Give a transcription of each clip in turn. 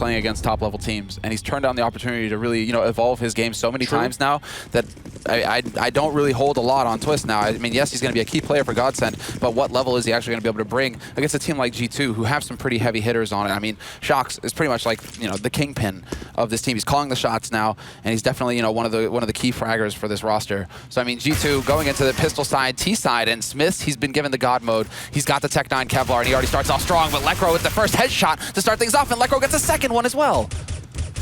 playing against top-level teams, and he's turned down the opportunity to really, evolve his game so many times now that I don't really hold a lot on Twist now. I mean, yes, he's going to be a key player for Godsent, but what level is he actually going to be able to bring against a team like G2, who have some pretty heavy hitters on it? I mean, Shox is pretty much like, the kingpin of this team. He's calling the shots now, and he's definitely, one of the key fraggers for this roster. So I mean, G2 going into the pistol side, T side, and Smith, he's been given the God mode. He's got the Tech 9 Kevlar, and he already starts off strong. But Lekro with the first headshot to start things off, and Lekro gets a second one as well.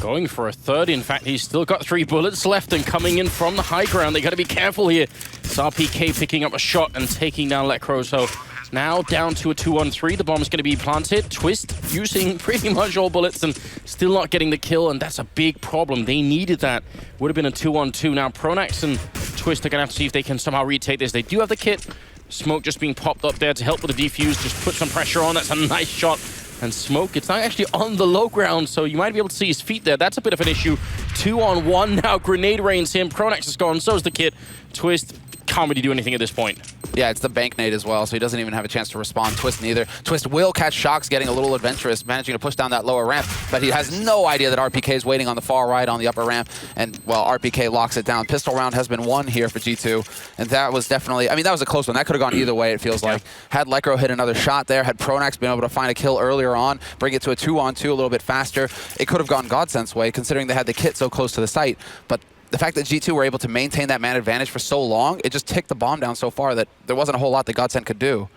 Going for a third. In fact, he's still got 3 bullets left and coming in from the high ground. They got to be careful here. It's RPK picking up a shot and taking down Lekro. So now down to a 2-on-3. The bomb's going to be planted. Twist using pretty much all bullets and still not getting the kill, and that's a big problem. They needed that. Would have been a 2-on-2. Now Pronax and Twist are going to have to see if they can somehow retake this. They do have the kit. Smoke just being popped up there to help with the defuse. Just put some pressure on. That's a nice shot. And Smoke, it's not actually on the low ground, so you might be able to see his feet there. That's a bit of an issue. 2-on-1 now. Grenade rains him. Pronax is gone. So's the kit. Twist can't really do anything at this point. Yeah, it's the bank nade as well, so he doesn't even have a chance to respond. Twist neither. Twist will catch Shox, getting a little adventurous, managing to push down that lower ramp, but he has no idea that RPK is waiting on the far right on the upper ramp, and, well, RPK locks it down. Pistol round has been won here for G2, and that was definitely, I mean, that was a close one. That could have gone either way, it feels like. Had Lekro hit another shot there, had Pronax been able to find a kill earlier on, bring it to a 2-on-2 a little bit faster, it could have gone Godsent's way, considering they had the kit so close to the site, but the fact that G2 were able to maintain that man advantage for so long, it just ticked the bomb down so far that there wasn't a whole lot that Godsent could do.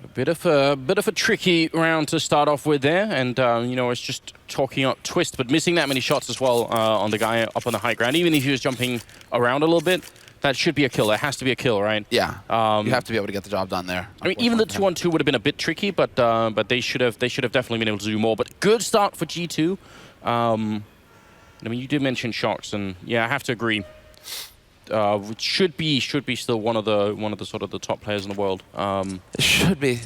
A bit of a tricky round to start off with there, and it's just chalking up Twist, but missing that many shots as well on the guy up on the high ground. Even if he was jumping around a little bit, that should be a kill. That has to be a kill, right? Yeah, you have to be able to get the job done there. I mean, even the 2-on-2 would have been a bit tricky, but they should have definitely been able to do more. But good start for G2. I mean, you did mention Shox, and yeah, I have to agree. Should be still one of the sort of the top players in the world. It should be,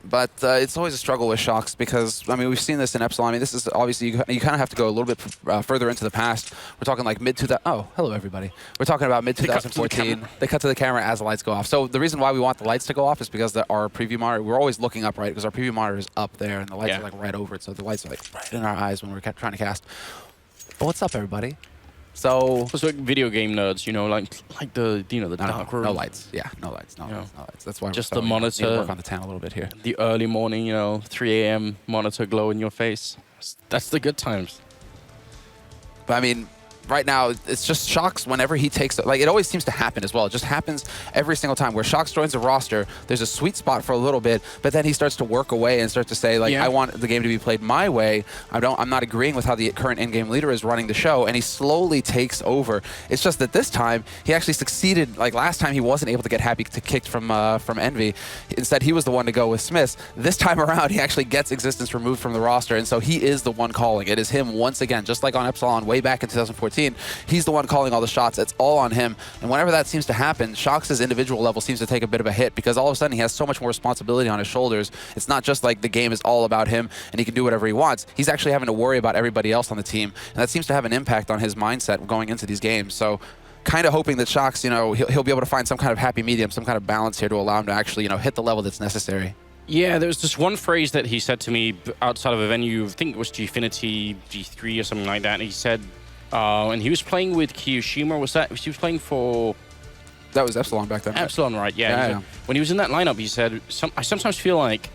but it's always a struggle with Shox because I mean we've seen this in Epsilon. I mean, this is obviously you kind of have to go a little bit further into the past. We're talking like Oh, hello everybody. We're talking about mid 2014. They cut to the camera as the lights go off. So the reason why we want the lights to go off is because our preview monitor. We're always looking up, right? Because our preview monitor is up there and the lights are like right over it. So the lights are like right in our eyes when we're trying to cast. But what's up, everybody? So it's like video game nerds, like the the dark room. No lights. Yeah, no lights. No lights. That's why just the monitor. Need to work on the tan a little bit here. The early morning, 3 a.m. monitor glow in your face. That's the good times. But I mean, right now, it's just Shox whenever he takes it. Like, it always seems to happen as well. It just happens every single time. Where Shox joins the roster, there's a sweet spot for a little bit, but then he starts to work away and starts to say, like, I want the game to be played my way. I'm not agreeing with how the current in-game leader is running the show, and he slowly takes over. It's just that this time, he actually succeeded. Like, last time, he wasn't able to get happy to kicked from Envy. Instead, he was the one to go with Smith. This time around, he actually gets existence removed from the roster, and so he is the one calling. It is him once again, just like on Epsilon way back in 2014. He's the one calling all the shots. It's all on him. And whenever that seems to happen, Shox's individual level seems to take a bit of a hit because all of a sudden he has so much more responsibility on his shoulders. It's not just like the game is all about him and he can do whatever he wants. He's actually having to worry about everybody else on the team. And that seems to have an impact on his mindset going into these games. So kind of hoping that Shox, he'll be able to find some kind of happy medium, some kind of balance here to allow him to actually, hit the level that's necessary. Yeah, there's this one phrase that he said to me outside of a venue, I think it was Gfinity G3 or something like that. And he said, and he was playing with Kiyoshima. He was playing for... That was Epsilon back then. Epsilon, right? Yeah. When he was in that lineup, he said, I sometimes feel like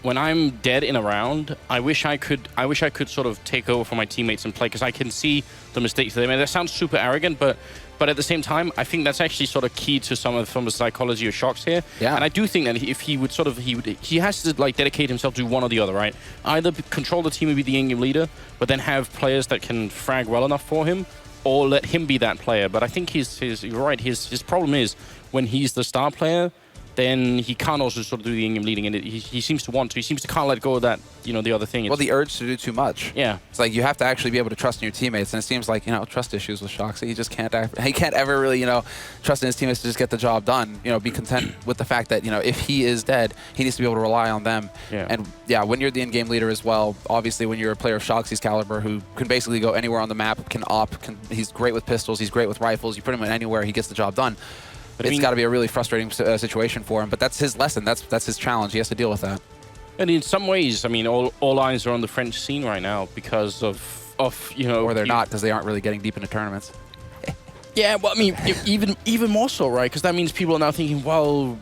when I'm dead in a round, I wish I could sort of take over for my teammates and play because I can see the mistakes they made. That sounds super arrogant, but at the same time, I think that's actually sort of key to some of the psychology of Shox here. Yeah. And I do think that if he would he has to like dedicate himself to one or the other, right? Either control the team and be the in-game leader, but then have players that can frag well enough for him, or let him be that player. But I think you're right. His problem is when he's the star player, then he can't also sort of do the in-game leading, and he seems to want to. He seems to can't let go of that, the other thing. Well, the urge to do too much. Yeah. It's like you have to actually be able to trust in your teammates, and it seems like, trust issues with Shox. He just can't ever really, trust in his teammates to just get the job done. Be content with the fact that, if he is dead, he needs to be able to rely on them. Yeah. And yeah, when you're the in-game leader as well, obviously when you're a player of Shox's caliber who can basically go anywhere on the map, he's great with pistols, he's great with rifles, you put him in anywhere, he gets the job done. But it's got to be a really frustrating situation for him. But that's his lesson. That's his challenge. He has to deal with that. And in some ways, I mean, all eyes are on the French scene right now because of you know... Or they're not, because they aren't really getting deep into tournaments. Yeah, well, I mean, even more so, right? Because that means people are now thinking, well,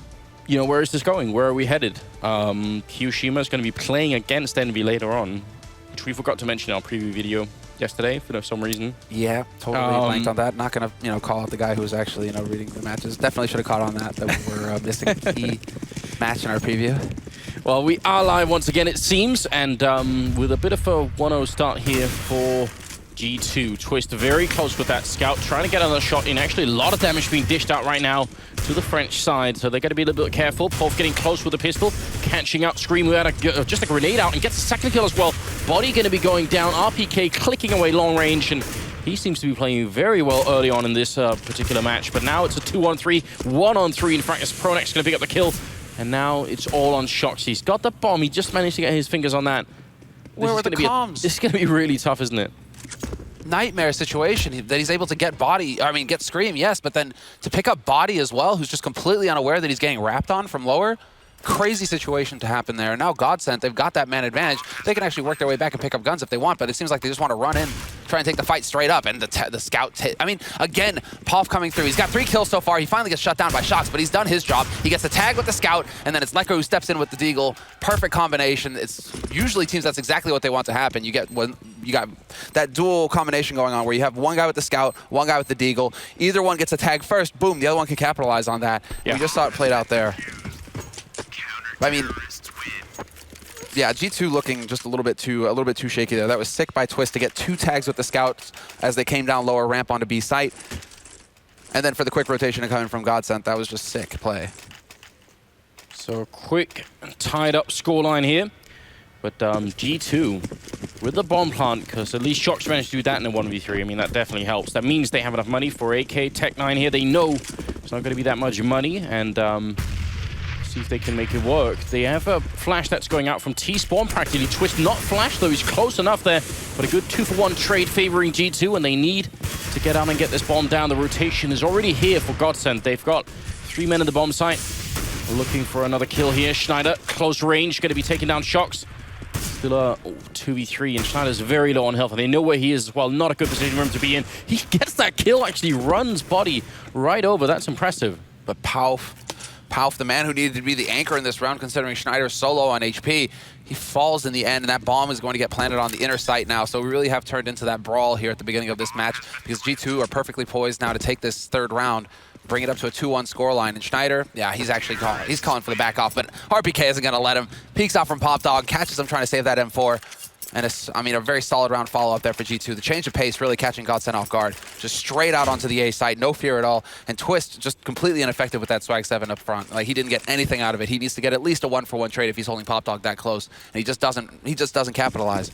you know, where is this going? Where are we headed? Hiroshima is going to be playing against Envy later on, which we forgot to mention in our preview video yesterday for some reason. Yeah, totally blanked on that. Not going to, call out the guy who was actually, reading the matches. Definitely should have caught on that we were missing a key match in our preview. Well, we are live once again, it seems, and with a bit of a 1-0 start here for G2. Twist very close with that scout, trying to get another shot in. Actually, a lot of damage being dished out right now to the French side, so they're going to be a little bit careful. Polf getting close with the pistol, catching out Scream who had just a grenade out and gets a second kill as well. Body going to be going down, RPK clicking away long range, and he seems to be playing very well early on in this particular match. But now it's a 2-on-3, 1-on-3. In fact, Pronex going to pick up the kill, and now it's all on Shox. He's got the bomb. He just managed to get his fingers on that. Where were the comms? This is going to be really tough, isn't it? Nightmare situation that he's able to get get Scream, yes, but then to pick up Body as well, who's just completely unaware that he's getting wrapped on from lower. Crazy situation to happen there. Now Godsent, they've got that man advantage. They can actually work their way back and pick up guns if they want, but it seems like they just want to run in, try and take the fight straight up, and the scout I mean, again, Polf coming through. He's got 3 kills so far. He finally gets shut down by Shox, but he's done his job. He gets the tag with the scout, and then it's Lekro who steps in with the deagle. Perfect combination. It's usually teams, that's exactly what they want to happen. You got that dual combination going on where you have one guy with the scout, one guy with the deagle. Either one gets a tag first, boom, the other one can capitalize on that. Yeah. We just saw it played out there. I mean, yeah, G2 looking just a little bit too shaky there. That was sick by Twist to get 2 tags with the scouts as they came down lower ramp onto B site. And then for the quick rotation coming from Godsent, that was just sick play. So quick tied up scoreline here. But G2 with the bomb plant, because at least Shox managed to do that in a 1v3. I mean, that definitely helps. That means they have enough money for AK Tech-9 here. They know it's not going to be that much money, and see if they can make it work. They have a flash that's going out from T-Spawn practically. Twist not flash, though. He's close enough there. But a good 2-for-1 trade favoring G2, and they need to get out and get this bomb down. The rotation is already here for Godsent. They've got 3 men at the bomb site. Looking for another kill here. Schneider, close range, going to be taking down Shox. Still a 2v3, and Schneider's very low on health, and they know where he is as well. Not a good position for him to be in. He gets that kill, actually runs Body right over. That's impressive. But Polf, the man who needed to be the anchor in this round, considering Schneider's solo on HP, he falls in the end, and that bomb is going to get planted on the inner site now. So we really have turned into that brawl here at the beginning of this match, because G2 are perfectly poised now to take this 3rd round, bring it up to a 2-1 scoreline. And Schneider, yeah, he's calling for the back off, but RPK isn't going to let him. Peeks out from Pop Dog, catches him trying to save that M4. And it's, I mean, a very solid round follow-up there for G2. The change of pace really catching Godsent off guard. Just straight out onto the A side, no fear at all. And Twist just completely ineffective with that Swag 7 up front. Like, he didn't get anything out of it. He needs to get at least a 1-for-1 trade if he's holding Pop Dog that close. And he just doesn't capitalize.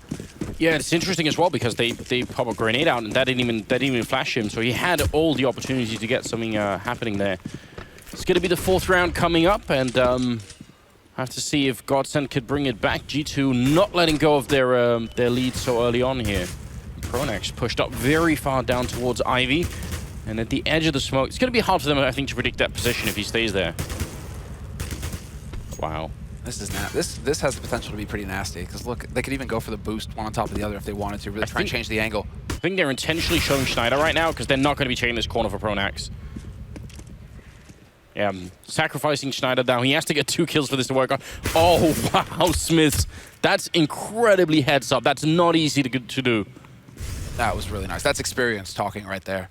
Yeah, it's interesting as well because they pop a grenade out and that didn't even flash him. So he had all the opportunity to get something happening there. It's going to be the 4th round coming up, and have to see if Godsent could bring it back. G2 not letting go of their lead so early on here. Pronex pushed up very far down towards Ivy, and at the edge of the smoke. It's going to be hard for them, I think, to predict that position if he stays there. Wow. This has the potential to be pretty nasty, because look, they could even go for the boost one on top of the other if they wanted to, really try and change the angle. I think they're intentionally showing Schneider right now, because they're not going to be taking this corner for Pronex. Yeah, sacrificing Schneider down. He has to get 2 kills for this to work on. Oh, wow, Smiths. That's incredibly heads up. That's not easy to do. That was really nice. That's experience talking right there.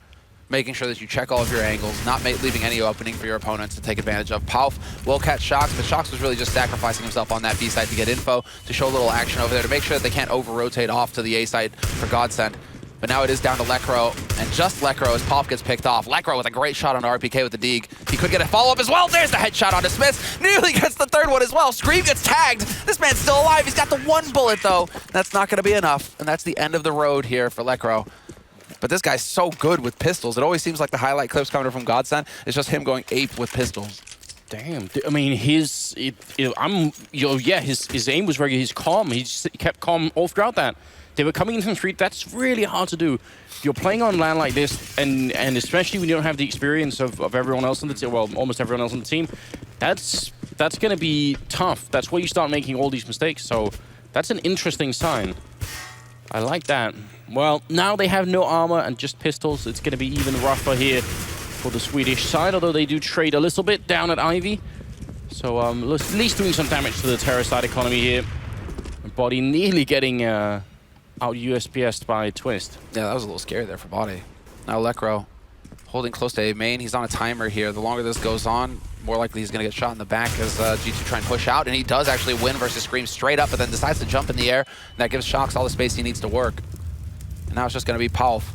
Making sure that you check all of your angles, not leaving any opening for your opponents to take advantage of. Polf will catch Shox, but Shox was really just sacrificing himself on that B side to get info, to show a little action over there, to make sure that they can't over-rotate off to the A side for Godsent. But now it is down to Lekro, and just Lekro as Polf gets picked off. Lekro with a great shot on RPK with the Deeg. He could get a follow-up as well. There's the headshot onto Smith. Nearly gets the 3rd one as well. Scream gets tagged. This man's still alive. He's got the 1 bullet, though. That's not going to be enough, and that's the end of the road here for Lekro. But this guy's so good with pistols. It always seems like the highlight clips coming from Godsent is just him going ape with pistols. Damn. I mean, his aim was very, he's calm. He kept calm all throughout that. They were coming in from the street. That's really hard to do. You're playing on land like this, and especially when you don't have the experience of everyone else on the team, well, almost everyone else on the team, that's that's going to be tough. That's where you start making all these mistakes. So that's an interesting sign. I like that. Well, now they have no armor and just pistols. It's going to be even rougher here for the Swedish side, although they do trade a little bit down at Ivy. So at least doing some damage to the terror side economy here. Body nearly getting out USPS'd by Twist. Yeah, that was a little scary there for Body. Now Lekro holding close to A main. He's on a timer here. The longer this goes on, more likely he's going to get shot in the back as G2 try and push out. And he does actually win versus Scream straight up, but then decides to jump in the air. And that gives Shox all the space he needs to work. And now it's just going to be Paulf.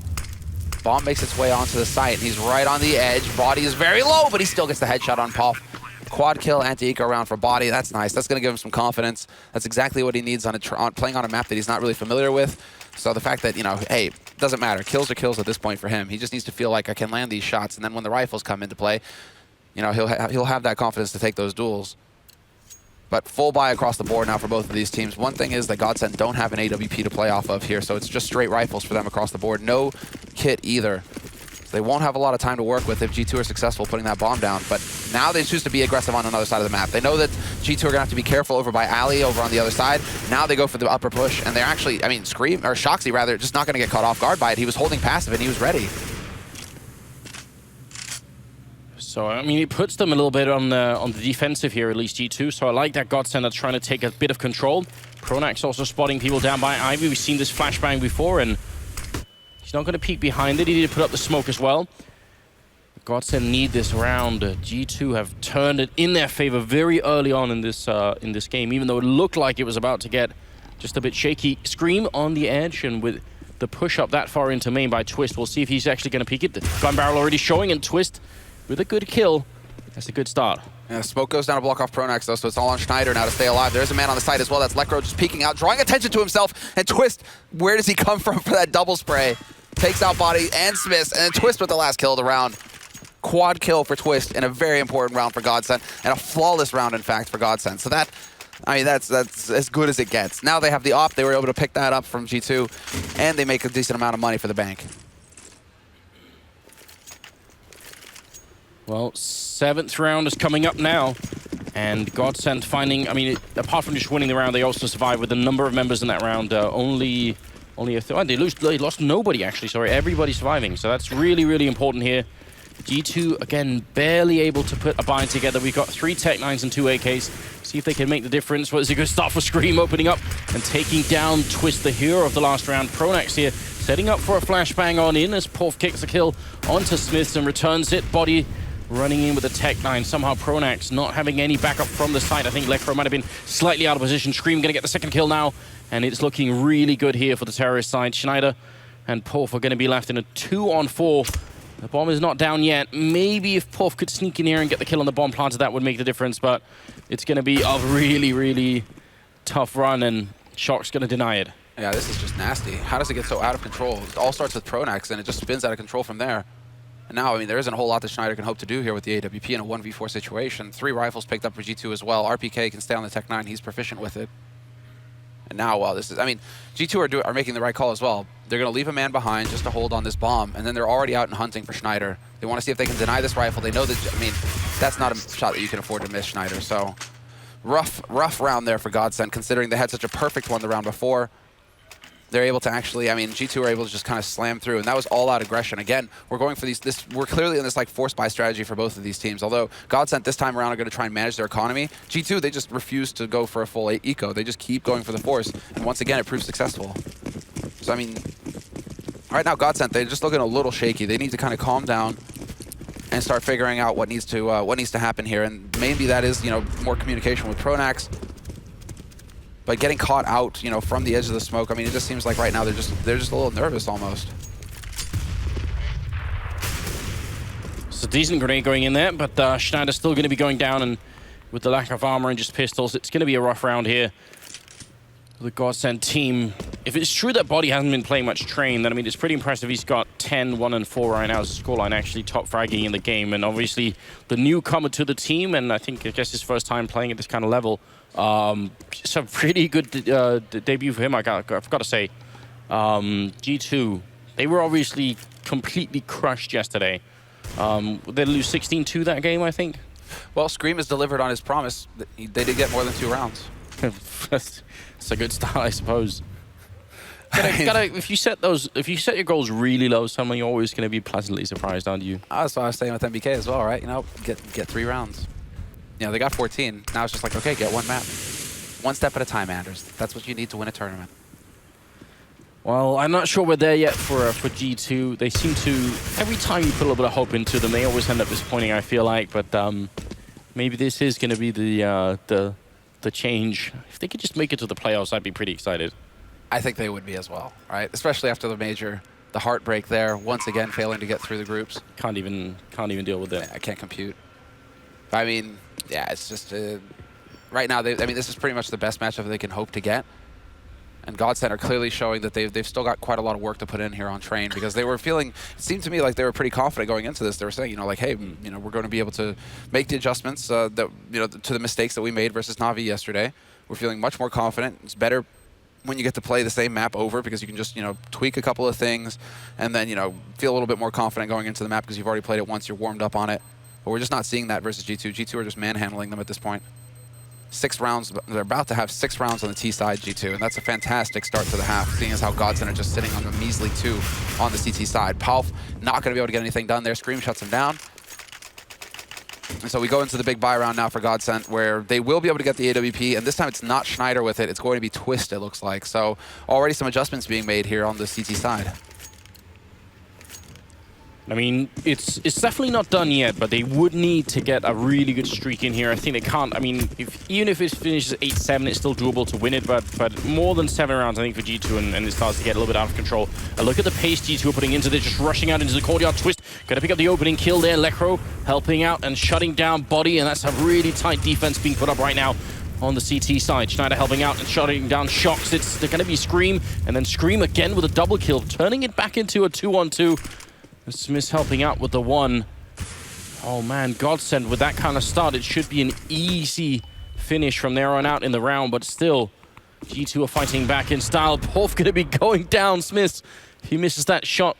Bomb makes its way onto the site, and he's right on the edge. Body is very low, but he still gets the headshot on Paulf. Quad kill, anti-eco round for Body. That's nice. That's going to give him some confidence. That's exactly what he needs on playing on a map that he's not really familiar with. So the fact that, you know, hey, doesn't matter. Kills are kills at this point for him. He just needs to feel like I can land these shots, and then when the rifles come into play, you know, he'll have that confidence to take those duels. But full buy across the board now for both of these teams. One thing is that Godsent don't have an AWP to play off of here, so it's just straight rifles for them across the board. No kit either. So they won't have a lot of time to work with if G2 are successful putting that bomb down. But now they choose to be aggressive on another side of the map. They know that G2 are going to have to be careful over by Ali over on the other side. Now they go for the upper push, and they're actually, I mean, Scream, or Shoxy rather, just not going to get caught off guard by it. He was holding passive, and he was ready. So, I mean, it puts them a little bit on the defensive here, at least G2. So I like that Godsent are trying to take a bit of control. Pronax also spotting people down by Ivy. We've seen this flashbang before, and he's not going to peek behind it. He did put up the smoke as well. Godsent need this round. G2 have turned it in their favor very early on in this game, even though it looked like it was about to get just a bit shaky. Scream on the edge, and with the push up that far into main by Twist, we'll see if he's actually going to peek it. The gun barrel already showing, and Twist with a good kill. That's a good start. Yeah, smoke goes down to block off Pronax, though, so it's all on Schneider now to stay alive. There's a man on the side as well. That's Lekro just peeking out, drawing attention to himself. And Twist, where does he come from for that double spray? Takes out Body and Smith, and then Twist with the last kill of the round. Quad kill for Twist in a very important round for Godsent, and a flawless round, in fact, for Godsent. So that, I mean, that's as good as it gets. Now they have the op. They were able to pick that up from G2, and they make a decent amount of money for the bank. Well, 7th round is coming up now, and Godsent finding, I mean, apart from just winning the round, they also survived with a number of members in that round. Only they lost nobody, actually, sorry. Everybody surviving, so that's really, really important here. G2, again, barely able to put a bind together. We've got 3 Tech-9s and 2 AKs. See if they can make the difference. Well, it's a good start for Scream, opening up and taking down Twist, the hero of the last round. Pronax here, setting up for a flashbang on in as Porf kicks the kill onto Smith and returns it. Body running in with a Tech-9. Somehow Pronax not having any backup from the side. I think Lekro might have been slightly out of position. Scream going to get the second kill now, and it's looking really good here for the terrorist side. Schneider and Porf are going to be left in a 2-on-4. The bomb is not down yet. Maybe if Porf could sneak in here and get the kill on the bomb planter, that would make the difference, but it's going to be a really, really tough run, and Shock's going to deny it. Yeah, this is just nasty. How does it get so out of control? It all starts with Pronax, and it just spins out of control from there. And now, I mean, there isn't a whole lot that Schneider can hope to do here with the AWP in a 1v4 situation. 3 rifles picked up for G2 as well. RPK can stay on the Tech-9. He's proficient with it. And now, well, this is, I mean, G2 are making the right call as well. They're going to leave a man behind just to hold on this bomb, and then they're already out and hunting for Schneider. They want to see if they can deny this rifle. They know that, I mean, that's not a shot that you can afford to miss, Schneider. So, rough round there for Godsent, considering they had such a perfect one the round before. They're able to actually, I mean, G2 are able to just kind of slam through, and that was all-out aggression. Again, we're going for we're clearly in this like force buy strategy for both of these teams. Although Godsent this time around are going to try and manage their economy, G2, they just refuse to go for a full eco. They just keep going for the force, and once again, it proves successful. So, I mean, right now, Godsent, they're just looking a little shaky. They need to kind of calm down and start figuring out what needs to happen here, and maybe that is, you know, more communication with Pronax. But getting caught out, you know, from the edge of the smoke, I mean, it just seems like right now they're just a little nervous almost. It's a decent grenade going in there, but Schneider's still going to be going down, and with the lack of armor and just pistols, it's going to be a rough round here. The Godsent team, if it's true that Body hasn't been playing much Train, then I mean, it's pretty impressive. He's got 10, 1, and 4 right now as a scoreline, actually top fragging in the game, and obviously the newcomer to the team, and I guess his first time playing at this kind of level. It's a pretty good debut for him, I've got to say. G2, they were obviously completely crushed yesterday. They lose 16-2 that game, I think. Well, Scream has delivered on his promise. They did get more than 2 rounds. That's a good start, I suppose. If you set your goals really low, someone you're always going to be pleasantly surprised, aren't you? That's what I was saying with MBK as well, right? You know, get 3 rounds. You know, they got 14. Now it's just like, okay, get 1 map. 1 step at a time, Anders. That's what you need to win a tournament. Well, I'm not sure we're there yet for G2. They seem to, every time you put a little bit of hope into them, they always end up disappointing, I feel like. But maybe this is going to be the change. If they could just make it to the playoffs, I'd be pretty excited. I think they would be as well, right? Especially after the major, the heartbreak there, once again failing to get through the groups. Can't even deal with it. I can't compute. I mean, yeah, it's just right now. I mean, this is pretty much the best matchup they can hope to get. And Godsent are clearly showing that they've still got quite a lot of work to put in here on Train, because they were feeling, it seemed to me like they were pretty confident going into this. They were saying, you know, like, hey, you know, we're going to be able to make the adjustments that, you know, to the mistakes that we made versus Na'Vi yesterday. We're feeling much more confident. It's better when you get to play the same map over, because you can just, you know, tweak a couple of things and then, you know, feel a little bit more confident going into the map because you've already played it once, you're warmed up on it. But we're just not seeing that versus G2. G2 are just manhandling them at this point. 6 rounds, they're about to have 6 rounds on the T side, G2, and that's a fantastic start to the half, seeing as how Godsent are just sitting on the measly 2 on the CT side. Palf not going to be able to get anything done there. Scream shuts him down. And so we go into the big buy round now for Godsent, where they will be able to get the AWP, and this time it's not Schneider with it. It's going to be Twist, it looks like. So already some adjustments being made here on the CT side. I mean, it's definitely not done yet, but they would need to get a really good streak in here. I think they can't. I mean, even if it finishes 8-7, it's still doable to win it, but more than 7 rounds, I think, for G2, and it starts to get a little bit out of control. A look at the pace G2 are putting into this, just rushing out into the courtyard. Twist gonna pick up the opening kill there. Lecro helping out and shutting down Body, and that's a really tight defense being put up right now on the CT side. Schneider helping out and shutting down Shocks. They're gonna be Scream, and then Scream again with a double kill, turning it back into a 2-on-2. Smith helping out with the 1. Oh man, Godsent with that kind of start, it should be an easy finish from there on out in the round, but still, G2 are fighting back in style. Porf gonna be going down. Smith, if he misses that shot,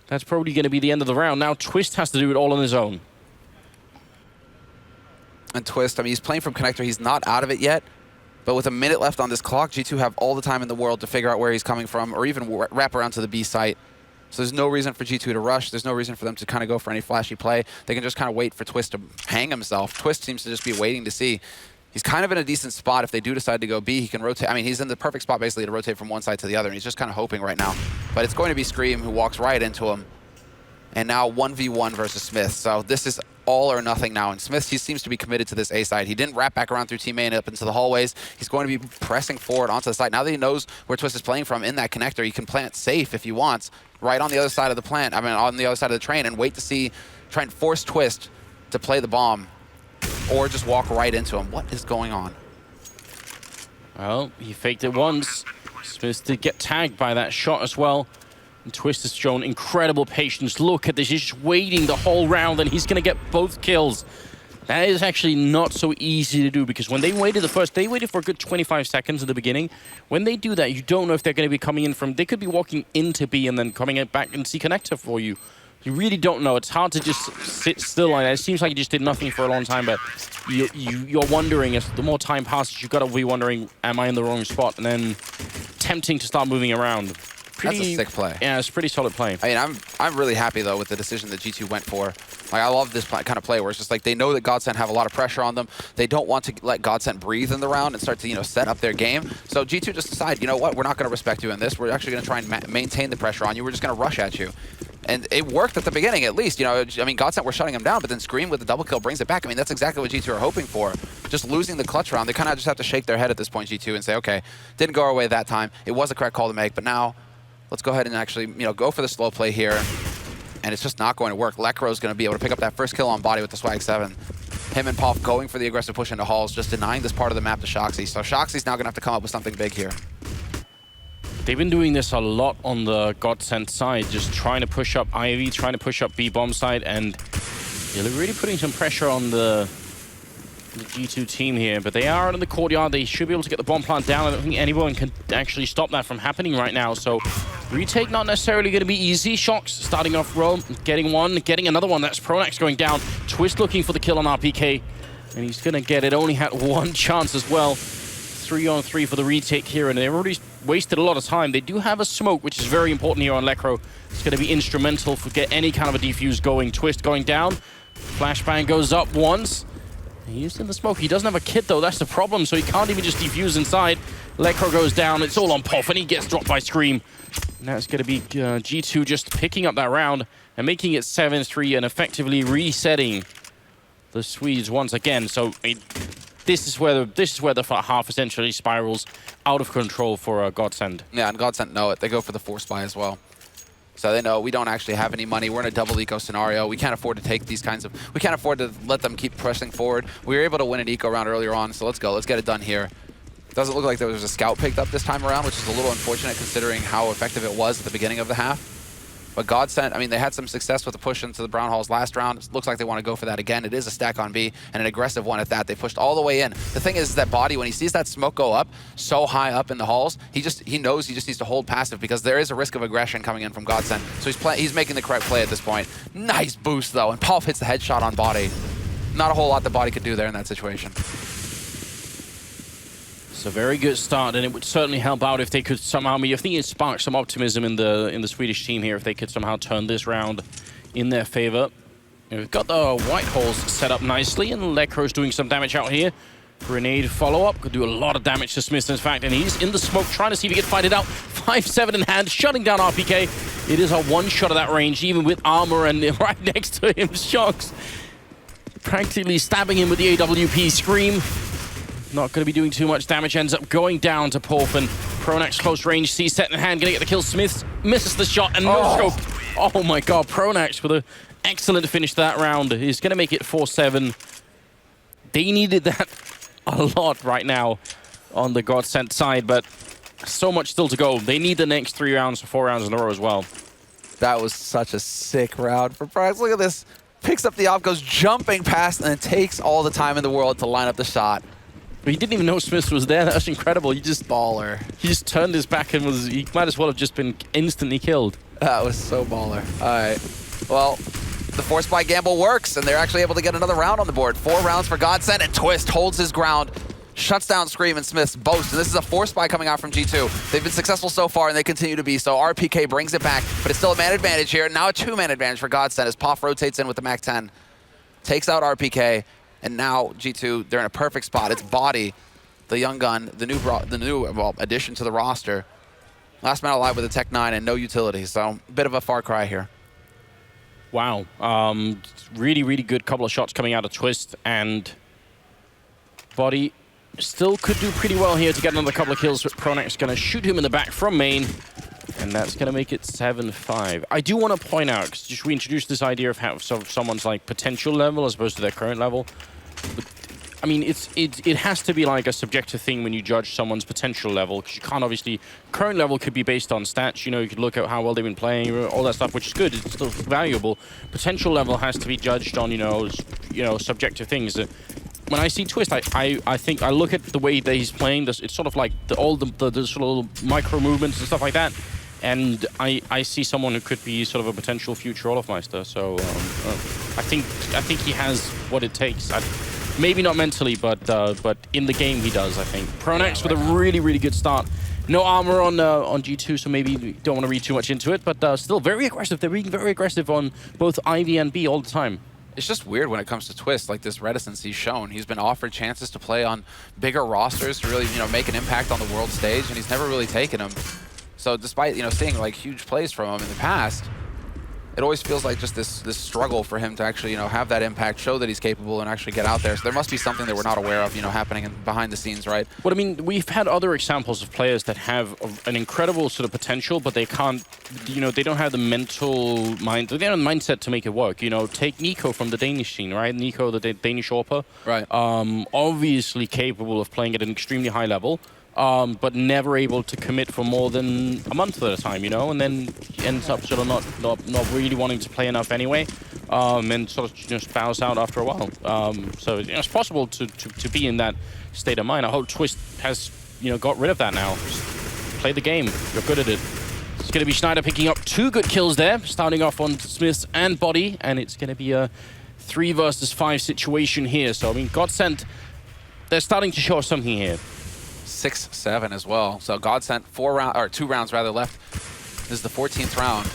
that's probably gonna be the end of the round. Now Twist has to do it all on his own. And Twist, I mean, he's playing from connector. He's not out of it yet, but with a minute left on this clock, G2 have all the time in the world to figure out where he's coming from, or even wrap around to the B site. So there's no reason for G2 to rush. There's no reason for them to kind of go for any flashy play. They can just kind of wait for Twist to hang himself. Twist seems to just be waiting to see. He's kind of in a decent spot. If they do decide to go B, he can rotate. I mean, he's in the perfect spot basically to rotate from one side to the other, and he's just kind of hoping right now. But it's going to be Scream who walks right into him. And now 1v1 versus Smith. So this is all or nothing now. And Smith, he seems to be committed to this A side. He didn't wrap back around through team A and up into the hallways. He's going to be pressing forward onto the side. Now that he knows where Twist is playing from in that connector, he can plant safe if he wants, right on the other side of the plant, I mean, on the other side of the train, and wait to see, try and force Twist to play the bomb, or just walk right into him. What is going on? Well, he faked it once. Smith did get tagged by that shot as well. And Twist has shown incredible patience. Look at this, he's just waiting the whole round, and he's going to get both kills. That is actually not so easy to do, because when they waited they waited for a good 25 seconds in the beginning. When they do that, you don't know if they're going to be coming in from, they could be walking into B and then coming back and C connector for you. You really don't know. It's hard to just sit still like that. It seems like you just did nothing for a long time, but you're wondering, as the more time passes, you've got to be wondering, am I in the wrong spot? And then tempting to start moving around. That's a sick play. Yeah, it's a pretty solid play. I mean, I'm really happy, though, with the decision that G2 went for. Like, I love this kind of play where it's just like they know that Godsent have a lot of pressure on them. They don't want to let Godsent breathe in the round and start to, you know, set up their game. So G2 just decide, you know what, we're not going to respect you in this. We're actually going to try and maintain the pressure on you. We're just going to rush at you. And it worked at the beginning, at least. You know, I mean, Godsent were shutting him down, but then Scream with the double kill brings it back. I mean, that's exactly what G2 are hoping for. Just losing the clutch round, they kind of just have to shake their head at this point, G2, and say, okay, didn't go our way that time. It was a correct call to make, but now let's go ahead and actually, you know, go for the slow play here. And it's just not going to work. Lecro's going to be able to pick up that first kill on Body with the Swag 7. Him and Puff going for the aggressive push into halls, just denying this part of the map to Shoxy. So Shoxy's now going to have to come up with something big here. They've been doing this a lot on the Godsent side, just trying to push up Ivy, trying to push up B-bomb side, and they're really putting some pressure on the G2 team here. But they are out in the courtyard. They should be able to get the bomb plant down. I don't think anyone can actually stop that from happening right now. So retake not necessarily going to be easy. Shocks starting off row, getting one, getting another one. That's Pronax going down. Twist looking for the kill on RPK. And he's going to get it. Only had one chance as well. 3-on-3 for the retake here, and they've already wasted a lot of time. They do have a smoke, which is very important here on Lekro. It's going to be instrumental for get any kind of a defuse going. Twist going down. Flashbang goes up once. He's in the smoke. He doesn't have a kit, though. That's the problem, so he can't even just defuse inside. Lekro goes down. It's all on Poff, and he gets dropped by Scream. Now it's going to be G2 just picking up that round and making it 7-3 and effectively resetting the Swedes once again. So this is where the half essentially spirals out of control for Godsent. Yeah, and Godsent know it. They go for the force buy as well. So they know we don't actually have any money. We're in a double eco scenario. We can't afford to take these kinds of... We can't afford to let them keep pressing forward. We were able to win an eco round earlier on, so let's go. Let's get it done here. Doesn't look like there was a scout picked up this time around, which is a little unfortunate considering how effective it was at the beginning of the half. But Godsent, I mean, they had some success with the push into the Brown Halls last round. It looks like they want to go for that again. It is a stack on B, and an aggressive one at that. They pushed all the way in. The thing is that Body, when he sees that smoke go up so high up in the halls, he knows he just needs to hold passive because there is a risk of aggression coming in from Godsent. So he's making the correct play at this point. Nice boost, though, and Paul hits the headshot on Body. Not a whole lot the Body could do there in that situation. It's a very good start, and it would certainly help out if they could somehow... I think it sparked some optimism in the Swedish team here if they could somehow turn this round in their favor. And we've got the white holes set up nicely, and Lekro's doing some damage out here. Grenade follow-up could do a lot of damage to Smith, in fact, and he's in the smoke trying to see if he can fight it out. 5-7 in hand, shutting down RPK. It is a one-shot of that range, even with armor, and right next to him, Shocks practically stabbing him with the AWP Scream. Not going to be doing too much damage, ends up going down to Porfin. Pronax close range, sees set in hand, going to get the kill. Smith misses the shot and no scope. Oh my god, Pronax with an excellent finish to that round. He's going to make it 4-7. They needed that a lot right now on the Godsent side, but so much still to go. They need the next 3 rounds or 4 rounds in a row as well. That was such a sick round for Pronax. Look at this. Picks up the op, goes jumping past, and then takes all the time in the world to line up the shot. But he didn't even know Smith was there. That's incredible. He just baller. He just turned his back and he might as well have just been instantly killed. That was so baller. All right. Well, the force buy gamble works, and they're actually able to get another round on the board. 4 rounds for Godsent, and Twist holds his ground, shuts down Scream and Smith's boast. And this is a force buy coming out from G2. They've been successful so far, and they continue to be. So RPK brings it back, but it's still a man advantage here. Now a 2-man advantage for Godsent as Poff rotates in with the MAC-10. Takes out RPK. And now G2, they're in a perfect spot. It's Body, the young gun, the new addition to the roster. Last man alive with a Tech 9 and no utility, so a bit of a far cry here. Wow. Really, really good couple of shots coming out of Twist, and Body still could do pretty well here to get another couple of kills, but Pronax going to shoot him in the back from main, and that's going to make it 7-5. I do want to point out, because we introduced this idea of how someone's like potential level as opposed to their current level. But, I mean, it has to be like a subjective thing when you judge someone's potential level, because you can't obviously... Current level could be based on stats, you know, you could look at how well they've been playing, all that stuff, which is good, it's still valuable. Potential level has to be judged on, you know, subjective things. When I see Twist, I think I look at the way that he's playing. It's sort of like all the sort of micro movements and stuff like that, and I see someone who could be sort of a potential future Olofmeister. So I think he has what it takes. Maybe not mentally, but in the game he does. I think Pronax with a really, really good start. No armor on G2, so maybe we don't want to read too much into it, but still very aggressive. They're being very aggressive on both Ivy and B all the time. It's just weird when it comes to Twist, like this reticence he's shown. He's been offered chances to play on bigger rosters to really, make an impact on the world stage, and he's never really taken them. So despite, seeing like huge plays from him in the past, it always feels like just this struggle for him to actually, have that impact, show that he's capable, and actually get out there. So there must be something that we're not aware of, happening behind the scenes, right? Well, I mean, we've had other examples of players that have an incredible sort of potential, but they can't, they don't have the mental mind, they don't have the mindset to make it work. Take Nico from the Danish scene, right? Nico, the Danish AWPer. Right. Obviously capable of playing at an extremely high level. But never able to commit for more than a month at a time, and then ends up sort of not really wanting to play enough anyway, and sort of just bows out after a while. So it's possible to be in that state of mind. I hope Twist has got rid of that now. Just play the game. You're good at it. It's going to be Schneider picking up 2 good kills there, starting off on Smiths and Body, and it's going to be a 3 versus 5 situation here. So, I mean, Godsent, they're starting to show us something here. 6-7 as well. So Godsent 2 rounds rather left. This is the 14th round.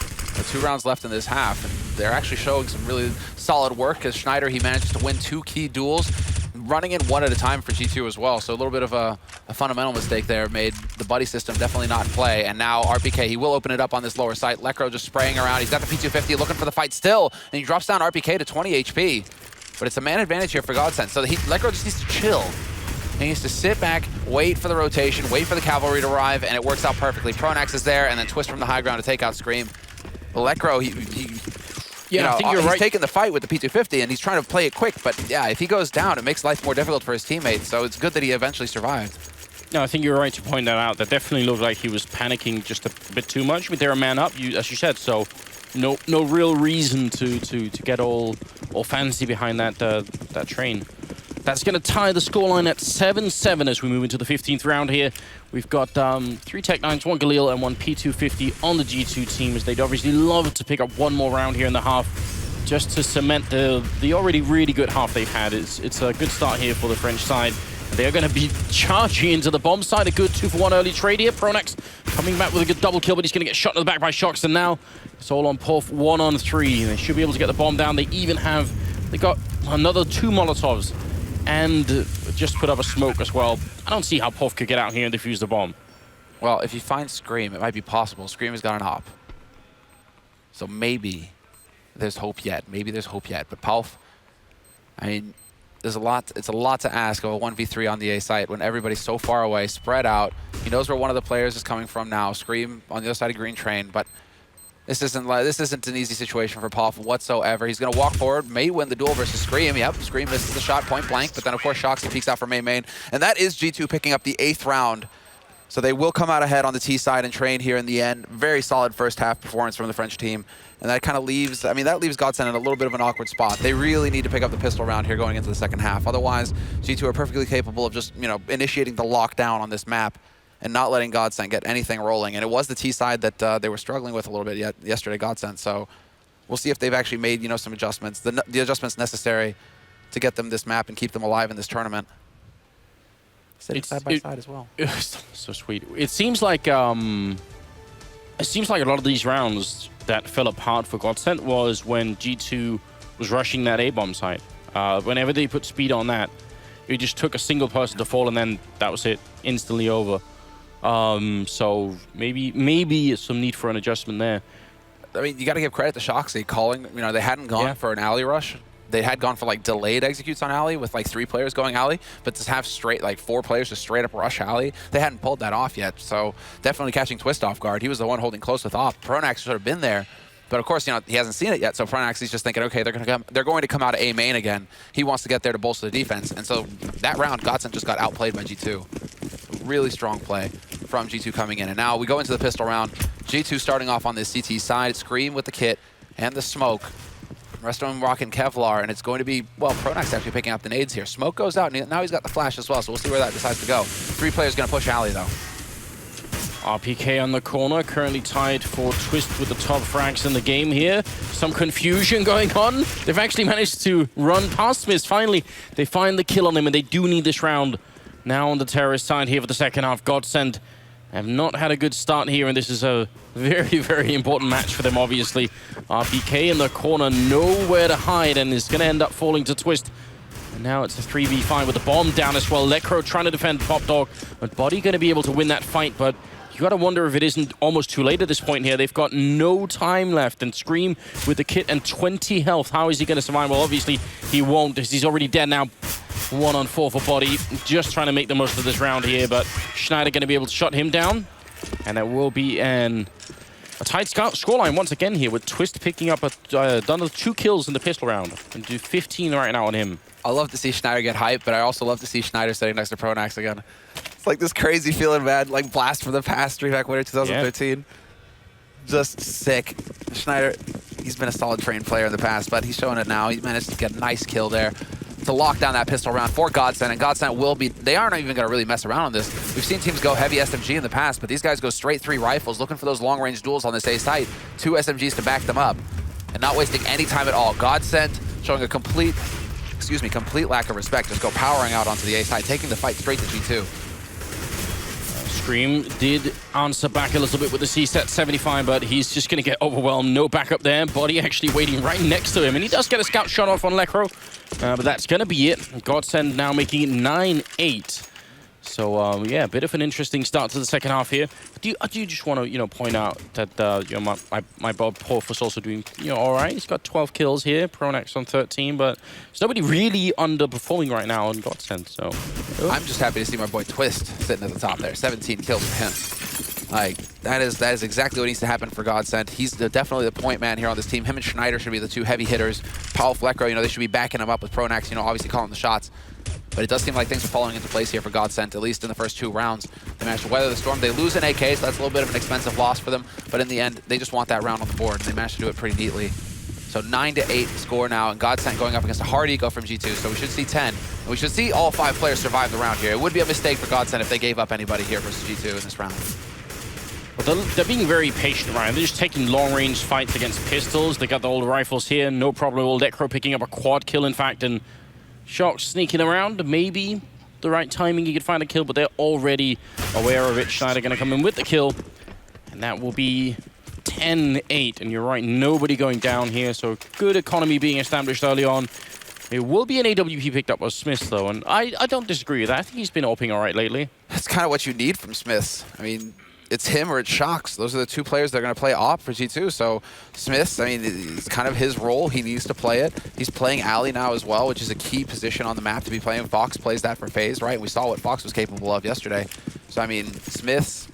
2 rounds left in this half, and they're actually showing some really solid work because Schneider, he managed to win 2 key duels, running in 1 at a time for G2 as well. So a little bit of a fundamental mistake there made the buddy system definitely not in play. And now RPK, he will open it up on this lower site. Lekro just spraying around. He's got the P250 looking for the fight still, and he drops down RPK to 20 HP. But it's a man advantage here for Godsent. So Lekro just needs to chill. He needs to sit back, wait for the rotation, wait for the cavalry to arrive, and it works out perfectly. Pronax is there, and then Twist from the high ground to take out Scream. Lekro, I think you're right. He's taking the fight with the P250, and he's trying to play it quick, but yeah, if he goes down, it makes life more difficult for his teammates, so it's good that he eventually survived. No, I think you're right to point that out. That definitely looked like he was panicking just a bit too much. But they're a man up, as you said, so no real reason to get all fancy behind that train. That's going to tie the scoreline at 7-7 as we move into the 15th round here. We've got 3 Tech-9s, 1 Galil, and 1 P250 on the G2 team, as they'd obviously love to pick up 1 more round here in the half just to cement the already really good half they've had. It's a good start here for the French side. They're going to be charging into the bomb side. A good 2-for-1 early trade here. Pronax coming back with a good double kill, but he's going to get shot in the back by Shox, and now it's all on Porf 1-on-3. They should be able to get the bomb down. They got another 2 Molotovs. And just put up a smoke as well. I don't see how Porf could get out here and defuse the bomb. Well, if you find Scream, it might be possible. Scream has got an op. So maybe there's hope yet. Maybe there's hope yet. But Palf, I mean, it's a lot to ask of a 1v3 on the A site when everybody's so far away, spread out. He knows where one of the players is coming from now. Scream on the other side of Green Train, but this isn't an easy situation for Palf whatsoever. He's going to walk forward, may win the duel versus Scream. Yep, Scream misses the shot point blank, but then of course Shox, he peeks out for main. And that is G2 picking up the 8th round. So they will come out ahead on the T side and Train here in the end. Very solid first half performance from the French team. And that kind of leaves, that leaves Godsent in a little bit of an awkward spot. They really need to pick up the pistol round here going into the second half. Otherwise, G2 are perfectly capable of just, initiating the lockdown on this map and not letting Godsent get anything rolling. And it was the T side that they were struggling with a little bit yesterday, Godsent. So we'll see if they've actually made, some adjustments, the adjustments necessary to get them this map and keep them alive in this tournament. Sitting side by side as well. So sweet. It seems like a lot of these rounds that fell apart for Godsent was when G2 was rushing that A-bomb site. Whenever they put speed on that, it just took a single person to fall, and then that was it, instantly over. So maybe some need for an adjustment there. I mean, you got to give credit to Shoxy calling. They hadn't gone for an alley rush. They had gone for delayed executes on alley with 3 players going alley, but to have 4 players just straight up rush alley, they hadn't pulled that off yet. So definitely catching Twist off guard. He was the one holding close with op. Pronax should have been there, but of course, he hasn't seen it yet. So Pronax is just thinking, okay, they're going to come out of A main again. He wants to get there to bolster the defense, and so that round, Godsent just got outplayed by G2. Really strong play from G2 coming in, and now we go into the pistol round. G2 starting off on this CT side, Scream with the kit and the smoke. The rest of them rocking Kevlar, and it's going to be, Pronax actually picking up the nades here. Smoke goes out, and now he's got the flash as well, so we'll see where that decides to go. 3 players going to push alley, though. RPK on the corner, currently tied for Twist with the top frags in the game here. Some confusion going on. They've actually managed to run past Smith. Finally, they find the kill on him, and they do need this round. Now on the terrorist side here for the second half. Godsent have not had a good start here, and this is a very, very important match for them, obviously. RPK in the corner, nowhere to hide, and is going to end up falling to Twist. And now it's a 3v5 with the bomb down as well. Lekro trying to defend Pop Dog, but Body going to be able to win that fight, but you got to wonder if it isn't almost too late at this point here. They've got no time left, and Scream with the kit and 20 health. How is he going to survive? Well, obviously he won't, as he's already dead now. 1-on-4 for Body, just trying to make the most of this round here, but Schneider going to be able to shut him down, and there will be a tight scoreline once again here, with Twist picking up done 2 kills in the pistol round and do 15 right now on him. I love to see Schneider get hyped, but I also love to see Schneider sitting next to Pronax again. It's like this crazy feeling, man, blast from the past, DreamHack winner 2013. Yeah. Just sick. Schneider, he's been a solid trained player in the past, but he's showing it now. He managed to get a nice kill there to lock down that pistol round for Godsent, and Godsent will be, they aren't even going to really mess around on this. We've seen teams go heavy SMG in the past, but these guys go straight 3 rifles, looking for those long-range duels on this A site. 2 SMGs to back them up, and not wasting any time at all. Godsent showing a complete lack of respect. Just go powering out onto the A side, taking the fight straight to G2. Scream did answer back a little bit with the C-set 75, but he's just going to get overwhelmed. No backup there. Body actually waiting right next to him, and he does get a scout shot off on Lekro, but that's going to be it. Godsent now making it 9-8. So, yeah, a bit of an interesting start to the second half here. Do you just want to, point out that, my Bob Porf was also doing, all right. He's got 12 kills here, Pronax on 13, but there's nobody really underperforming right now on Godsent, so. I'm just happy to see my boy Twist sitting at the top there. 17 kills for him. Like, that is exactly what needs to happen for Godsent. He's definitely the point man here on this team. Him and Schneider should be the two heavy hitters. Paul Fleckro, they should be backing him up with Pronax, obviously calling the shots. But it does seem like things are falling into place here for Godsent, at least in the first 2 rounds. They managed to weather the storm. They lose an AK, so that's a little bit of an expensive loss for them. But in the end, they just want that round on the board, and they managed to do it pretty neatly. So 9-8 score now, and Godsent going up against a hard eco from G2. So we should see 10. And we should see all 5 players survive the round here. It would be a mistake for Godsent if they gave up anybody here versus G2 in this round. Well, they're being very patient, Ryan. They're just taking long-range fights against pistols. They got the old rifles here, no problem. Old Necro picking up a quad kill, in fact, and Shock sneaking around. Maybe the right timing, he could find a kill, but they're already aware of it. Schneider going to come in with the kill, and that will be 10-8. And you're right, nobody going down here, so good economy being established early on. It will be an AWP picked up by Smiths, though, and I don't disagree with that. I think he's been opening all right lately. That's kind of what you need from Smiths. I mean, it's him or it's Shocks. Those are the 2 players that are going to play op for G2. So Smiths, I mean, it's kind of his role. He needs to play it. He's playing alley now as well, which is a key position on the map to be playing. Fox plays that for FaZe, right? We saw what Fox was capable of yesterday. So, I mean, Smiths,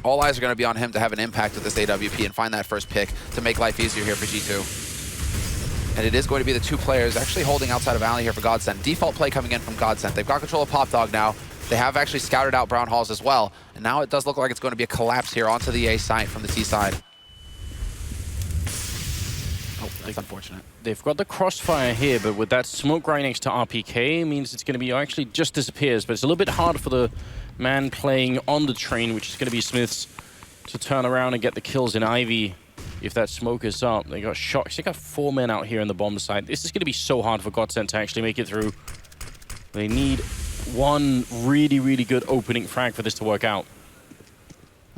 all eyes are going to be on him to have an impact with this AWP and find that first pick to make life easier here for G2. And it is going to be the 2 players actually holding outside of alley here for Godsent. Default play coming in from Godsent. They've got control of Pop Dog now. They have actually scouted out Brown Halls as well. And now it does look like it's going to be a collapse here onto the A side from the T side. Oh, that's unfortunate. They've got the crossfire here, but with that smoke right next to RPK, it means it's going to be actually just disappears. But it's a little bit hard for the man playing on the train, which is going to be Smiths, to turn around and get the kills in Ivy if that smoke is up. They got shots. They got 4 men out here on the bomb side. This is going to be so hard for Godsent to actually make it through. They need one really, really good opening frag for this to work out.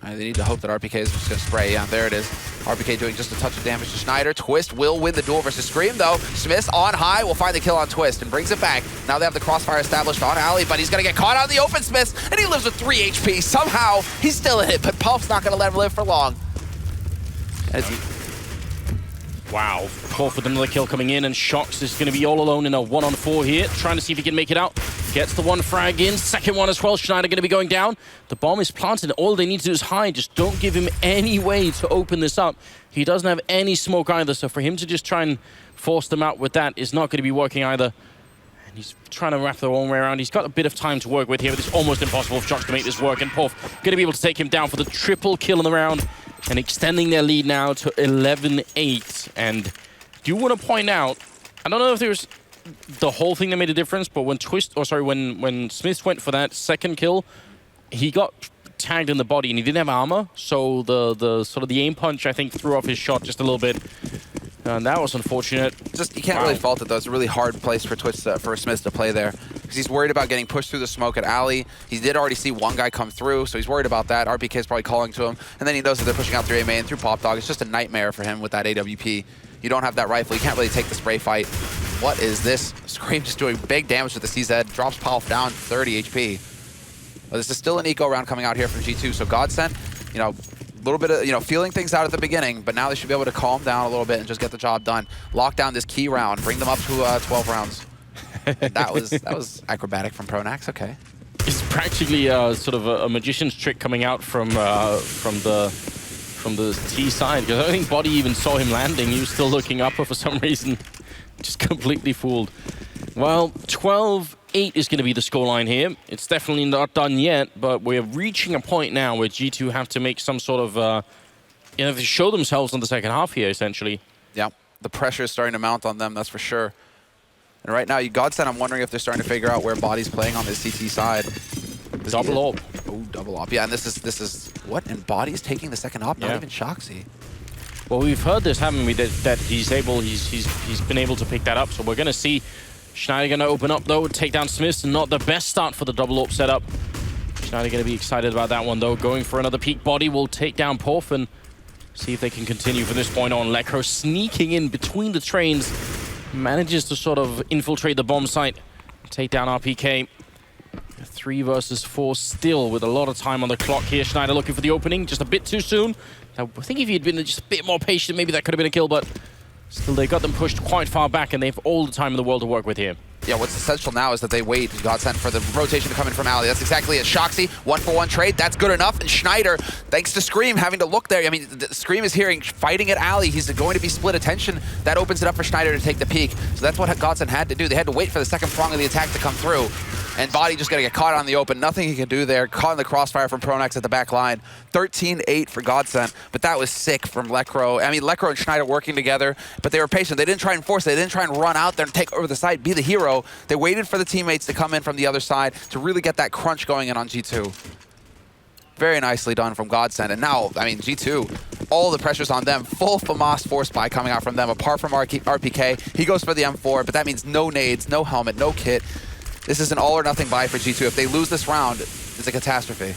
They need to hope that RPK is just going to spray. Yeah, there it is. RPK doing just a touch of damage to Schneider. Twist will win the duel versus Scream, though. Smiths on high will find the kill on Twist and brings it back. Now they have the crossfire established on Alley, but he's going to get caught out in the open, Smiths, and he lives with 3 HP. Somehow, he's still in it, but Puff's not going to let him live for long. Wow, Porf with another kill coming in, and Shox is going to be all alone in a 1-on-4 here, trying to see if he can make it out. Gets the 1 frag in, second one as well. Schneider going to be going down. The bomb is planted. All they need to do is hide. Just don't give him any way to open this up. He doesn't have any smoke either, so for him to just try and force them out with that is not going to be working either. And he's trying to wrap the wrong way around. He's got a bit of time to work with here, but it's almost impossible for Shox to make this work. And Porf going to be able to take him down for the triple kill in the round, and extending their lead now to 11-8. And I do want to point out, I don't know if there's the whole thing that made a difference, but when when Smith went for that second kill, he got tagged in the body and he didn't have armor, so the sort of the aim punch, I think, threw off his shot just a little bit. And that was unfortunate. Just, you can't really fault it, though. It's a really hard place for for Smith to play there, because he's worried about getting pushed through the smoke at alley. He did already see one guy come through, so he's worried about that. RPK is probably calling to him, and then he knows that they're pushing out through A main, through Pop Dog. It's just a nightmare for him with that AWP. You don't have that rifle. You can't really take the spray fight. What is this? Scream just doing big damage with the CZ. Drops Palf down 30 HP. But this is still an eco round coming out here from G2, so Godsent, a little bit of, feeling things out at the beginning, but now they should be able to calm down a little bit and just get the job done. Lock down this key round, bring them up to 12 rounds. that was acrobatic from Pronax. Okay. It's practically sort of a magician's trick coming out from the T side, because I don't think Body even saw him landing. He was still looking up, but for some reason, just completely fooled. Well, 12-8 is going to be the scoreline here. It's definitely not done yet, but we're reaching a point now where G2 have to make some sort of, to show themselves in the second half here, essentially. Yeah, the pressure is starting to mount on them, that's for sure. And right now, Godsent, I'm wondering if they're starting to figure out where Body's playing on this CT side. Double op. Oh, double op. Yeah, and this is what? And Body's taking the second op, not even Shoxy. Well, we've heard this, haven't we? That he's been able to pick that up. So we're gonna see Schneider gonna open up though, take down Smiths. Not the best start for the double AWP setup. Schneider gonna be excited about that one though. Going for another peak body will take down Porf and see if they can continue from this point on. Lekro sneaking in between the trains, manages to sort of infiltrate the bomb site, take down RPK. 3 versus 4 still with a lot of time on the clock here. Schneider looking for the opening, just a bit too soon. I think if he had been just a bit more patient, maybe that could have been a kill, but still they got them pushed quite far back and they have all the time in the world to work with here. Yeah, what's essential now is that they wait Godsent for the rotation to come in from Ali. That's exactly it. Shoxy, 1-for-1 trade, that's good enough. And Schneider, thanks to Scream, having to look there. I mean, Scream is hearing, fighting at Ali. He's going to be split attention. That opens it up for Schneider to take the peak. So that's what Godsent had to do. They had to wait for the second prong of the attack to come through. And Body just gonna get caught on the open. Nothing he can do there. Caught in the crossfire from Pronax at the back line. 13-8 for Godsent, but that was sick from Lekro. I mean, Lekro and Schneider working together, but they were patient. They didn't try and force it. They didn't try and run out there and take over the side, be the hero. They waited for the teammates to come in from the other side to really get that crunch going in on G2. Very nicely done from Godsent. And now, I mean, G2, all the pressure's on them. Full FAMAS force buy coming out from them, apart from RPK. He goes for the M4, but that means no nades, no helmet, no kit. This is an all or nothing buy for G2. If they lose this round, it's a catastrophe.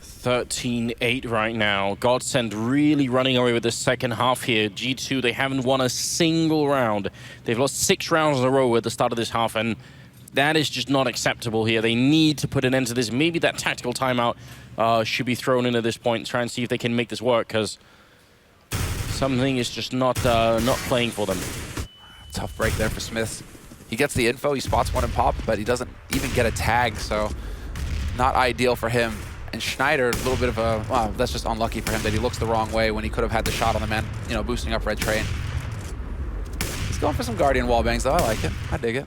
13-8 right now. Godsent really running away with the second half here. G2, they haven't won a single round. They've lost 6 rounds in a row at the start of this half, and that is just not acceptable here. They need to put an end to this. Maybe that tactical timeout should be thrown in at this point, try and see if they can make this work, because something is just not playing for them. Tough break there for Smith. He gets the info, he spots one in pop, but he doesn't even get a tag, so not ideal for him. And Schneider, a little bit of a, well, that's just unlucky for him that he looks the wrong way when he could have had the shot on the man, you know, boosting up Red Train. He's going for some Guardian wallbangs though, I like it, I dig it.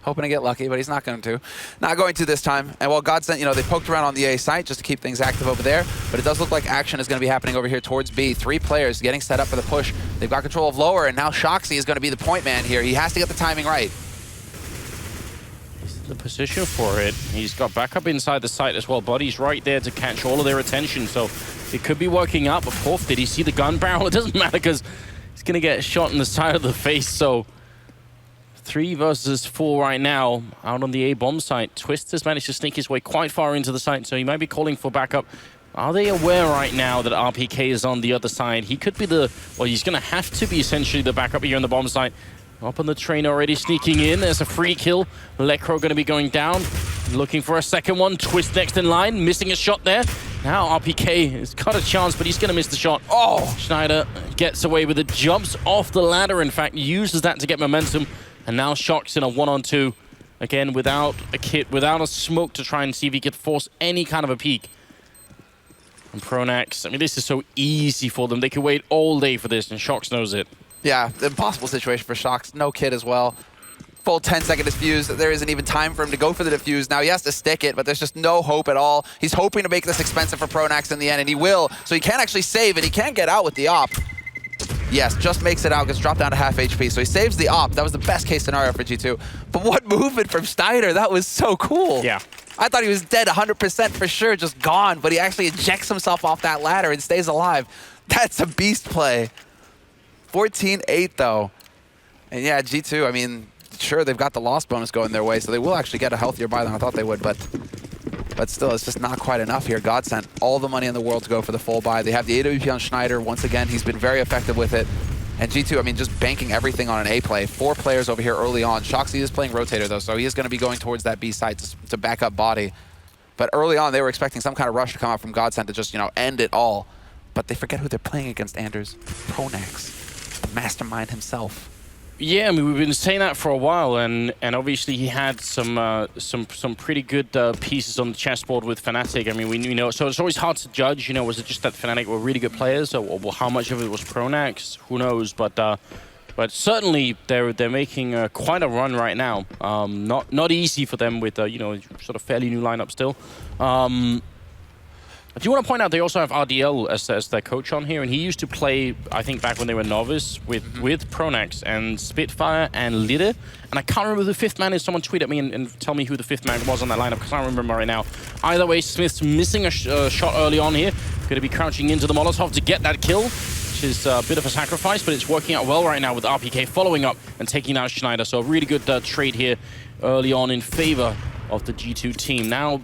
Hoping to get lucky, but he's not going to. Not going to this time. And while Godsent, you know, they poked around on the A site just to keep things active over there, but it does look like action is going to be happening over here towards B. 3 players getting set up for the push. They've got control of lower, and now Shoxy is going to be the point man here. He has to get the timing right. He's in the position for it. He's got backup inside the site as well. Body's right there to catch all of their attention, so it could be working out. But Porf, did he see the gun barrel? It doesn't matter because he's going to get shot in the side of the face, so 3 versus 4 right now out on the A bomb site. Twist has managed to sneak his way quite far into the site, so he might be calling for backup. Are they aware right now that RPK is on the other side? He could be the, well, he's going to have to be essentially the backup here on the bomb site. Up on the train already, sneaking in. There's a free kill. Lekro going to be going down. Looking for a second one. Twist next in line. Missing a shot there. Now RPK has got a chance, but he's going to miss the shot. Oh! Schneider gets away with it. Jumps off the ladder, in fact. Uses that to get momentum. And now Shock's in a 1-on-2. Again, without a kit, without a smoke to try and see if he could force any kind of a peek. And Pronax, I mean, this is so easy for them. They can wait all day for this, and Shox knows it. Yeah, impossible situation for Shox. No kit as well. Full 10-second defuse. There isn't even time for him to go for the defuse. Now he has to stick it, but there's just no hope at all. He's hoping to make this expensive for Pronax in the end, and he will. So he can actually save, and he can get out with the op. Yes, just makes it out, gets dropped down to half HP. So he saves the op. That was the best case scenario for G2. But what movement from Schneider. That was so cool. Yeah. I thought he was dead 100% for sure, just gone. But he actually ejects himself off that ladder and stays alive. That's a beast play. 14-8 though. And yeah, G2, I mean, sure, they've got the loss bonus going their way, so they will actually get a healthier buy than I thought they would. But still, it's just not quite enough here. Godsent all the money in the world to go for the full buy. They have the AWP on Schneider. Once again, he's been very effective with it. And G2, I mean, just banking everything on an A play. 4 players over here early on. Shoxy is playing rotator, though, so he is going to be going towards that B side to back up Body. But early on, they were expecting some kind of rush to come out from Godsent to just, you know, end it all. But they forget who they're playing against, Anders. Pronax, the mastermind himself. Yeah, I mean, we've been saying that for a while, and obviously he had some pretty good pieces on the chessboard with Fnatic. I mean, we know, so it's always hard to judge. You know, was it just that Fnatic were really good players, or how much of it was Pronax? Who knows? But certainly they're making quite a run right now. Not easy for them with you know, sort of fairly new lineup still. I do want to point out they also have RDL as their coach on here, and he used to play, I think, back when they were novice with Pronax and Spitfire and Lidde. And I can't remember who the fifth man is. Someone tweet at me and tell me who the fifth man was on that lineup, because I don't remember right now. Either way, Smith's missing a shot early on here. Going to be crouching into the Molotov to get that kill, which is a bit of a sacrifice, but it's working out well right now with RPK following up and taking out Schneider. So a really good trade here early on in favor of the G2 team. Now,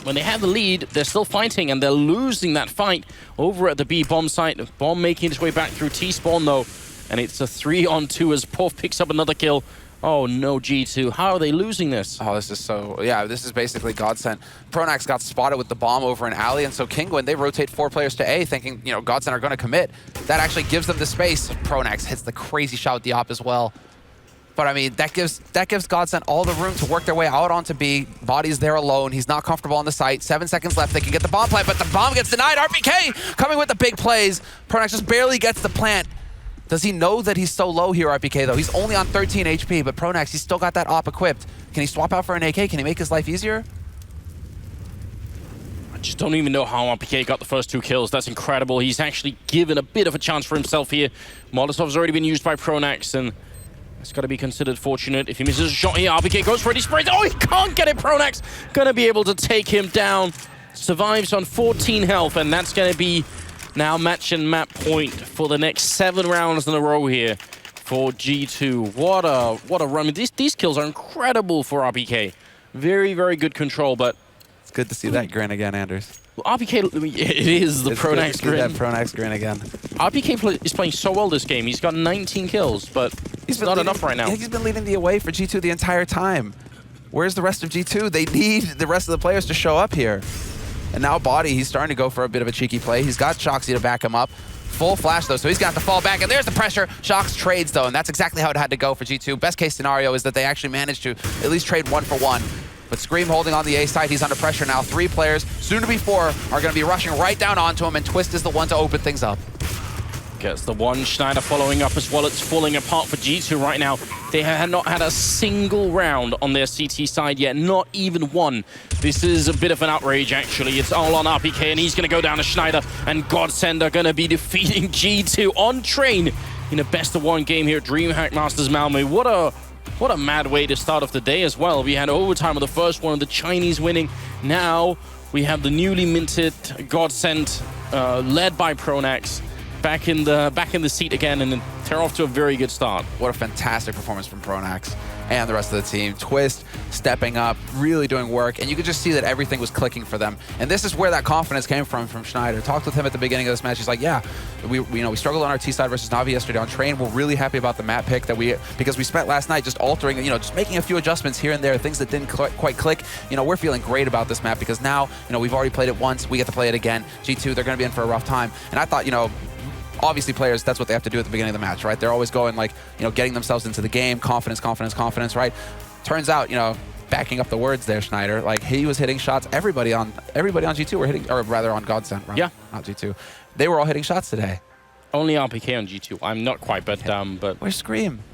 when they have the lead, they're still fighting, and they're losing that fight over at the B bomb site. Bomb making its way back through T-spawn, though, and it's a 3-on-2 as Porf picks up another kill. Oh, no, G2. How are they losing this? Oh, this is so... Yeah, this is basically Godsent. Pronax got spotted with the bomb over in alley, and so Kingwin, they rotate 4 players to A, thinking, you know, Godsent are going to commit. That actually gives them the space. Pronax hits the crazy shot with the op as well. But, I mean, that gives Godsent all the room to work their way out onto B. Body's there alone. He's not comfortable on the site. 7 seconds left. They can get the bomb plant, but the bomb gets denied. RPK coming with the big plays. Pronax just barely gets the plant. Does he know that he's so low here, RPK, though? He's only on 13 HP, but Pronax, he's still got that op equipped. Can he swap out for an AK? Can he make his life easier? I just don't even know how RPK got the first 2 kills. That's incredible. He's actually given a bit of a chance for himself here. Molotov's already been used by Pronax, and it's got to be considered fortunate. If he misses a shot here, RPK goes for it. He sprays. Oh, he can't get it. Pronax going to be able to take him down. Survives on 14 health, and that's going to be now match and map point for the next 7 rounds in a row here for G2. What a run. These kills are incredible for RPK. Very, very good control, but It's good to see that grin again, Anders. Well, RPK, it is the Pronax grin. That Pronax grin again. RPK is playing so well this game. He's got 19 kills, but it's not enough right now. He's been leading the away for G2 the entire time. Where's the rest of G2? They need the rest of the players to show up here. And now Body, he's starting to go for a bit of a cheeky play. He's got Shoxy to back him up. Full flash, though, so he's got to fall back. And there's the pressure. Shox trades, though, and that's exactly how it had to go for G2. Best case scenario is that they actually managed to at least trade 1 for 1. But Scream holding on the A side, he's under pressure now. 3 players, soon to be 4, are going to be rushing right down onto him, and Twist is the one to open things up. Gets the one. Schneider following up as well. It's falling apart for G2 right now. They have not had a single round on their CT side yet, not even one. This is a bit of an outrage, actually. It's all on RPK, and he's going to go down to Schneider, and Godsent are going to be defeating G2 on Train in a best-of-1 game here at DreamHack Masters Malmö. What a mad way to start off the day as well. We had overtime with the first one, the Chinese winning. Now we have the newly minted Godsent, led by Pronax, back in the seat again, and they're off to a very good start. What a fantastic performance from Pronax and the rest of the team. Twist stepping up, really doing work, and you could just see that everything was clicking for them. And this is where that confidence came from Schneider. Talked with him at the beginning of this match. He's like, yeah, we struggled on our T side versus Navi yesterday on Train. We're really happy about the map pick because we spent last night just altering, just making a few adjustments here and there, things that didn't quite click. We're feeling great about this map because now, we've already played it once. We get to play it again. G2, they're going to be in for a rough time. And I thought, obviously players, that's what they have to do at the beginning of the match, right? They're always going like, getting themselves into the game, confidence, right? Turns out, backing up the words there, Schneider, like he was hitting shots. Everybody on G2 were hitting, or rather on Godsent, right? Yeah. Not G2. They were all hitting shots today. Only RPK on G2. I'm not quite, but Where's Scream?